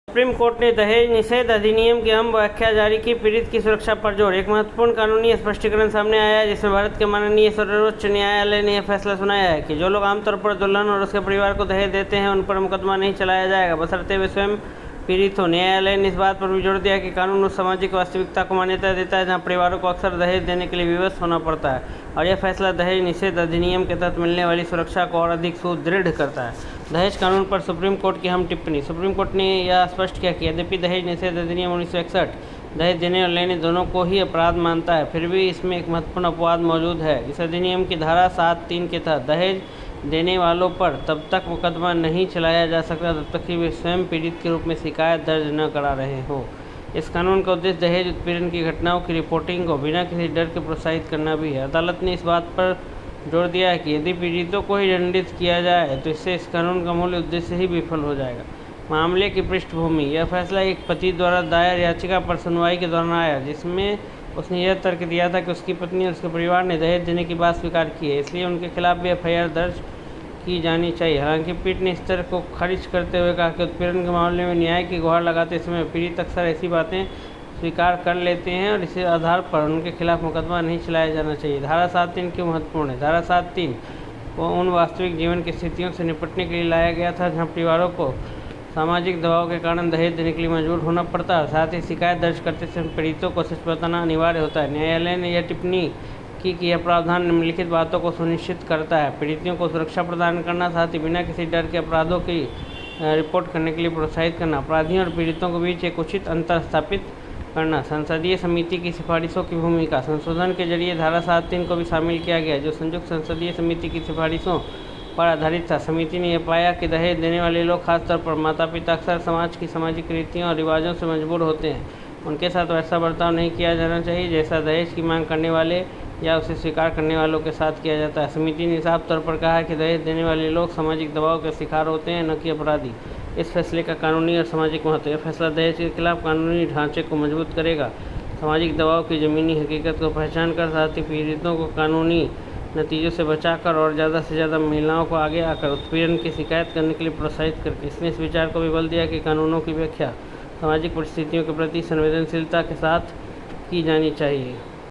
Supreme court ने दहेज निषेध अधिनियम की अहम व्याख्या जारी की। पीड़ित की सुरक्षा पर जोर। एक महत्वपूर्ण कानूनी स्पष्टीकरण सामने आया है, जिसमें भारत के माननीय सर्वोच्च न्यायालय ने यह फैसला सुनाया है कि जो लोग आमतौर पर दुल्हन और उसके परिवार को दहेज देते हैं, उन पर मुकदमा नहीं चलाया जाएगा, बशर्ते वे स्वयं पीड़ित हो। न्यायालय ने इस बात पर भी जोर दिया कि कानून उस सामाजिक वास्तविकता को मान्यता देता है जहां परिवारों को अक्सर दहेज देने के लिए विवश होना पड़ता है, और यह फैसला दहेज निषेध अधिनियम के तहत मिलने वाली सुरक्षा को और अधिक सुदृढ़ करता है। दहेज कानून पर सुप्रीम कोर्ट की अहम टिप्पणी। सुप्रीम कोर्ट ने यह स्पष्ट किया कि यद्यपि दहेज निषेध अधिनियम 1961 दहेज देने और लेने दोनों को ही अपराध मानता है, फिर भी इसमें एक महत्वपूर्ण अपवाद मौजूद है। इस अधिनियम की धारा 7(3) के तहत दहेज देने वालों पर तब तक मुकदमा नहीं चलाया जा सकता जब तक कि वे स्वयं पीड़ित के रूप में शिकायत दर्ज न करा रहे हों। इस कानून का उद्देश्य दहेज उत्पीड़न की घटनाओं की रिपोर्टिंग को बिना किसी डर के प्रोत्साहित करना भी है। अदालत ने इस बात पर जोर दिया है कि यदि पीड़ितों को ही दंडित किया जाए तो इससे इस कानून का मूल उद्देश्य ही विफल हो जाएगा। मामले की पृष्ठभूमि। यह फैसला एक पति द्वारा दायर याचिका पर सुनवाई के दौरान आया, जिसमें उसने यह तर्क दिया था कि उसकी पत्नी और उसके परिवार ने दहेज देने की बात स्वीकार की है, इसलिए उनके खिलाफ भी एफआईआर दर्ज की जानी चाहिए। हालांकि पीठ ने इस तर्क को खारिज करते हुए कहा कि उत्पीड़न के मामले में न्याय की गुहार लगाते समय पीड़ित अक्सर ऐसी बातें स्वीकार कर लेते हैं और इसी आधार पर उनके खिलाफ मुकदमा नहीं चलाया जाना चाहिए। धारा 7(3) क्यों महत्वपूर्ण है? धारा 7(3) को उन वास्तविक जीवन की स्थितियों से निपटने के लिए लाया गया था जहां परिवारों को सामाजिक दबाव के कारण दहेज देने के लिए मजबूर होना पड़ता है। साथ ही शिकायत दर्ज करते समय पीड़ितों को सच बताना अनिवार्य होता है। न्यायालय ने यह टिप्पणी की कि यह प्रावधान निम्नलिखित बातों को सुनिश्चित करता है: पीड़ितों को सुरक्षा प्रदान करना, साथ ही बिना किसी डर के अपराधों की रिपोर्ट करने के लिए प्रोत्साहित करना, अपराधियों और पीड़ितों के बीच एक उचित अंतर स्थापित करना। संसदीय समिति की सिफारिशों की भूमिका। संशोधन के जरिए धारा 7(3) को भी शामिल किया गया, जो संयुक्त संसदीय समिति की सिफारिशों पर आधारित था। समिति ने यह पाया कि दहेज देने वाले लोग, खासतौर पर माता पिता, अक्सर समाज की सामाजिक रीतियों और रिवाजों से मजबूर होते हैं। उनके साथ वैसा बर्ताव नहीं किया जाना चाहिए जैसा दहेज की मांग करने वाले या उसे स्वीकार करने वालों के साथ किया जाता है। समिति ने साफ तौर पर कहा कि दहेज देने वाले लोग सामाजिक दबाव के शिकार होते हैं, न कि अपराधी। इस फैसले का कानूनी और सामाजिक महत्व। यह फैसला दहेज के खिलाफ कानूनी ढांचे को मजबूत करेगा, सामाजिक दबाव की ज़मीनी हकीकत को पहचान कर, साथ ही पीड़ितों को कानूनी नतीजों से बचाकर और ज़्यादा से ज़्यादा महिलाओं को आगे आकर उत्पीड़न की शिकायत करने के लिए प्रोत्साहित करके। इसने इस विचार को भी बल दिया कि कानूनों की व्याख्या सामाजिक परिस्थितियों के प्रति संवेदनशीलता के साथ की जानी चाहिए।